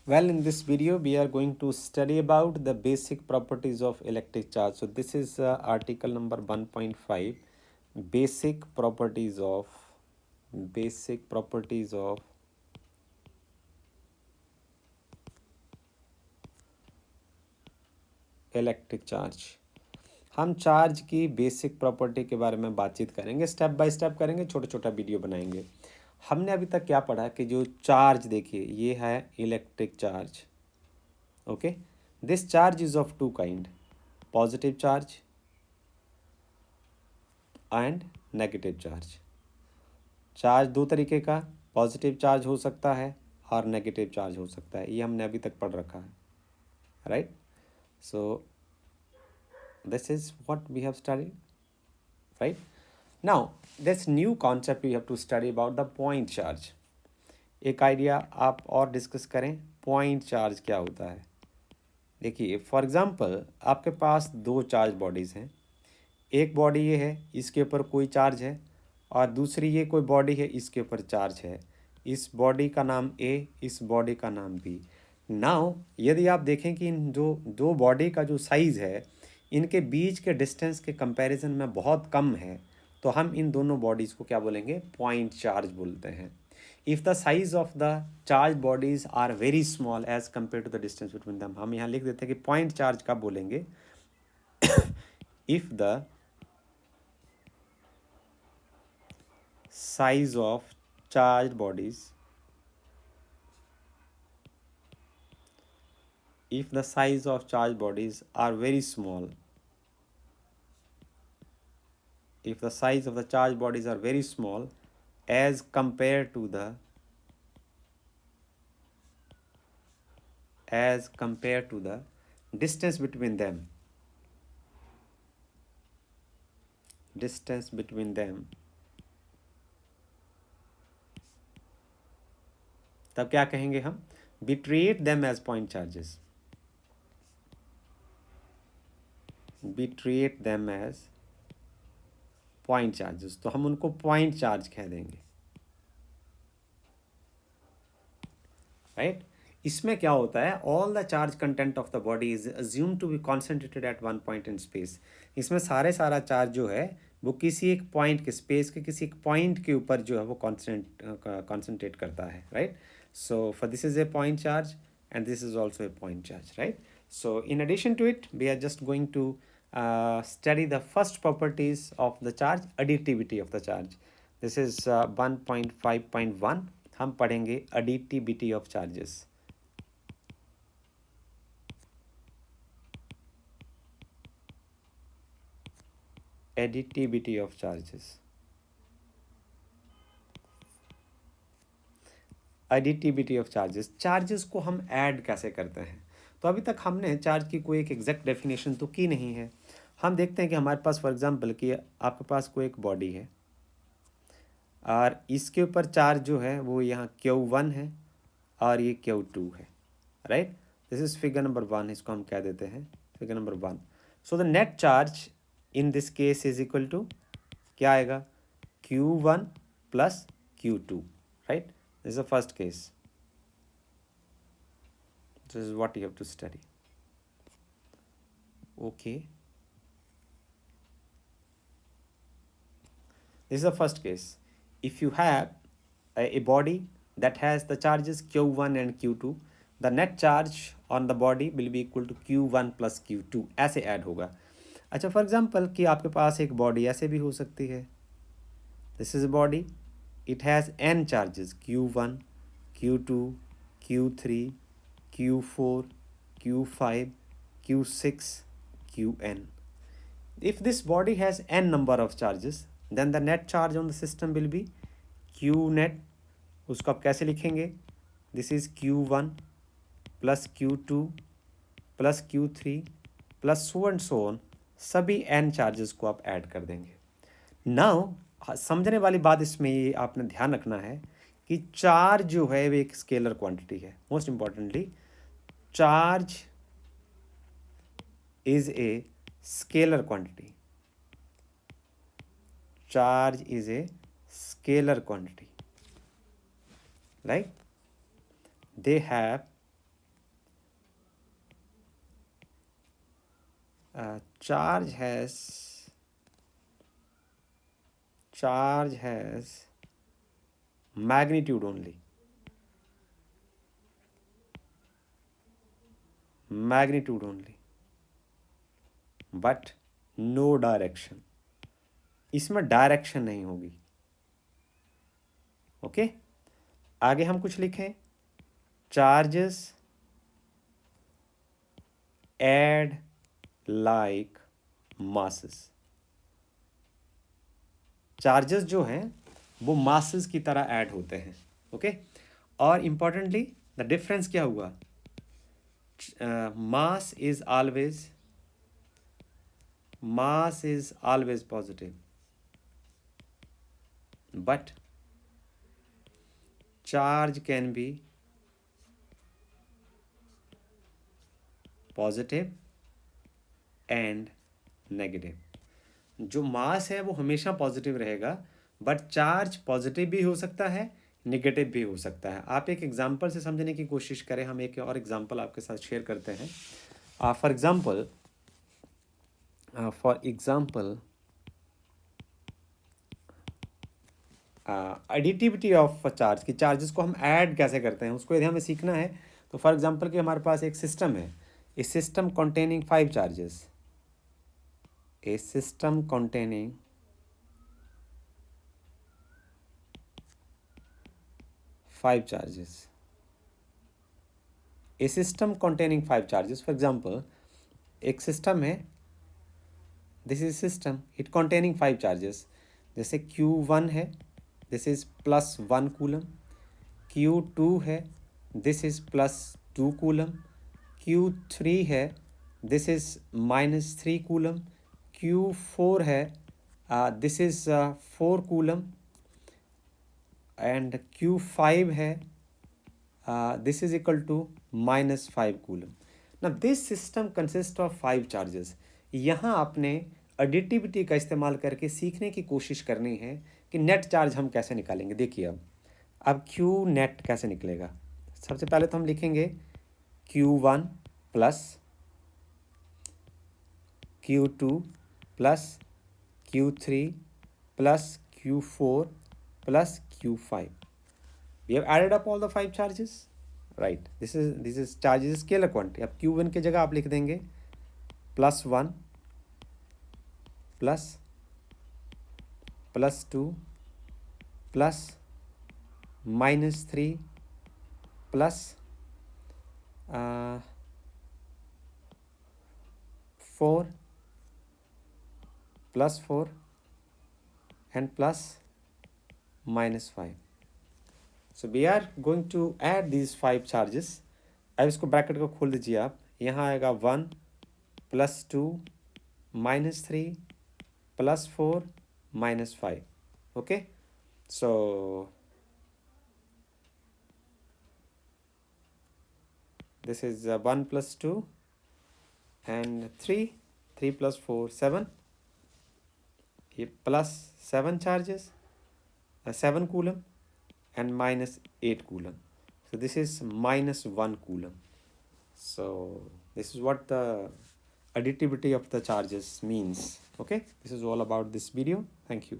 Well, in this video, we are going to study about the basic properties of electric charge. So this is article number 1.5, basic properties of basic properties of electric charge. हम charge की basic property के बारे में बातचीत करेंगे, step by step करेंगे, छोटा छोटा वीडियो बनाएंगे। हमने अभी तक क्या पढ़ा कि जो चार्ज, देखिए ये है electric charge. Okay, this charge is of two kind, positive charge and negative charge. Charge दो तरीके का, पॉजिटिव चार्ज हो सकता है और नेगेटिव चार्ज हो सकता है, ये हमने अभी तक पढ़ रखा है, right. So this is what we have studied, right? Now this new concept we have to study about the point charge. एक आइडिया आप और डिस्कस करें, पॉइंट चार्ज क्या होता है। देखिए फॉर एग्जांपल आपके पास दो चार्ज बॉडीज़ हैं, एक बॉडी ये है, इसके ऊपर कोई चार्ज है, और दूसरी ये कोई बॉडी है, इसके ऊपर चार्ज है। इस बॉडी का नाम ए, इस बॉडी का नाम बी। नाउ यदि आप देखें कि इन जो दो बॉडी का जो साइज़ है, इनके बीच के डिस्टेंस के कंपैरिजन में बहुत कम है, तो हम इन दोनों बॉडीज़ को क्या बोलेंगे, पॉइंट चार्ज बोलते हैं। If the size of the charge bodies are very small as compare to the distance between them, हम यहाँ लिख देते हैं कि पॉइंट चार्ज कब बोलेंगे, if the size of charged bodies, if the size of charged bodies are very small, if the size of the charged bodies are very small as compared to the distance between them, तब क्या कहेंगे हम, we treat them as point charges, we treat them as point charges, तो हम उनको point charge कह देंगे, right. इसमें क्या होता है, all the charge content of the body is assume to be concentrated at one point in space. इसमें सारा चार्ज जो है वो किसी एक पॉइंट के, स्पेस के किसी एक पॉइंट के ऊपर जो है वो कॉन्सेंट्रेट करता है, right. So for this is a point charge and this is also a point charge, right. So in addition to it we are just going to study the first properties of the charge, additivity of the charge. This is 1.5.1, हम पढ़ेंगे additivity of charges. Additivity of charges. Additivity of charges, charges को हम add कैसे करते हैं। तो अभी तक हमने चार्ज की कोई एक एग्जैक्ट डेफिनेशन तो की नहीं है। हम देखते हैं कि हमारे पास फॉर एग्जांपल कि आपके पास कोई एक बॉडी है और इसके ऊपर चार्ज जो है वो यहाँ Q1 है और ये Q2 है, right. This is figure number 1, इसको हम कह देते हैं figure number 1। So the net charge in this case is equal to क्या आएगा, Q1 plus Q2, right. This is the first case, this is what you have to study, okay। This is the first case. If you have a body that has the charges Q1 and Q2, the net charge on the body will be equal to Q1 plus Q2, ऐसे add होगा। अच्छा for example कि आपके पास एक body ऐसे भी हो सकती है, this is body, it has n charges Q1, Q2, Q3, Q4, Q5, Q6, Qn. If this body has n number of charges, then the net charge on the system will be Q net. उसको आप कैसे लिखेंगे, this is Q1 plus Q2 plus Q3 plus so and so on, सभी n charges को आप add कर देंगे। Now समझने वाली बात इसमें ये आपने ध्यान रखना है कि चार्ज जो है वो एक स्केलर क्वांटिटी है। Most importantly, charge is a scalar quantity. Charge is a scalar quantity, right? They have charge has magnitude only, but no direction. इसमें डायरेक्शन नहीं होगी. ओके, आगे हम कुछ लिखें. Charges add like masses. Charges जो हैं वो मासेस की तरह ऐड होते हैं. ओके, और इंपॉर्टेंटली द डिफरेंस क्या हुआ? Mass is always positive, but charge can be positive and negative. जो मास है वो हमेशा पॉजिटिव रहेगा, बट चार्ज पॉजिटिव भी हो सकता है, नेगेटिव भी हो सकता है. आप एक एग्जांपल से समझने की कोशिश करें. हम एक और एग्जांपल आपके साथ शेयर करते हैं. For example additivity of charge, कि चार्जेस को हम ऐड कैसे करते हैं, उसको यदि हमें सीखना है तो फॉर एग्जांपल कि हमारे पास एक सिस्टम है, a system containing 5 charges, a system containing 5 charges, a system containing 5 charges. For example एक सिस्टम है, this is system, it containing 5 charges. जैसे Q1 है, दिस इज +1 कूलम. Q2 है, दिस इज +2 कूलम. Q3 है, this is -3 coulomb. Q4 है, this is 4 coulomb. And Q5 है, this is equal to -5 coulomb. ना this system consist of 5 charges. यहाँ आपने additivity का इस्तेमाल करके सीखने की कोशिश करनी है कि नेट चार्ज हम कैसे निकालेंगे. देखिए अब Q नेट कैसे निकलेगा. सबसे पहले तो हम लिखेंगे Q1 plus Q2 plus Q3 plus Q4 plus Q5. We have added up all the 5 charges, right? This is charges scalar quantity. अब Q1 की जगह आप लिख देंगे +1 plus +2 plus -3 plus 4 +4 and plus -5. So we are going to add these 5 charges. अब इसको bracket को खोल दीजिए आप. यहाँ आएगा 1 +2 -3 +4 -5. Okay, so this is 1 + 2 and 3 + 4 7. ये +7 charges, 7 coulomb and -8 coulomb. So this is -1 coulomb. So this is what the additivity of the charges means. Okay, this is all about this video. Thank you.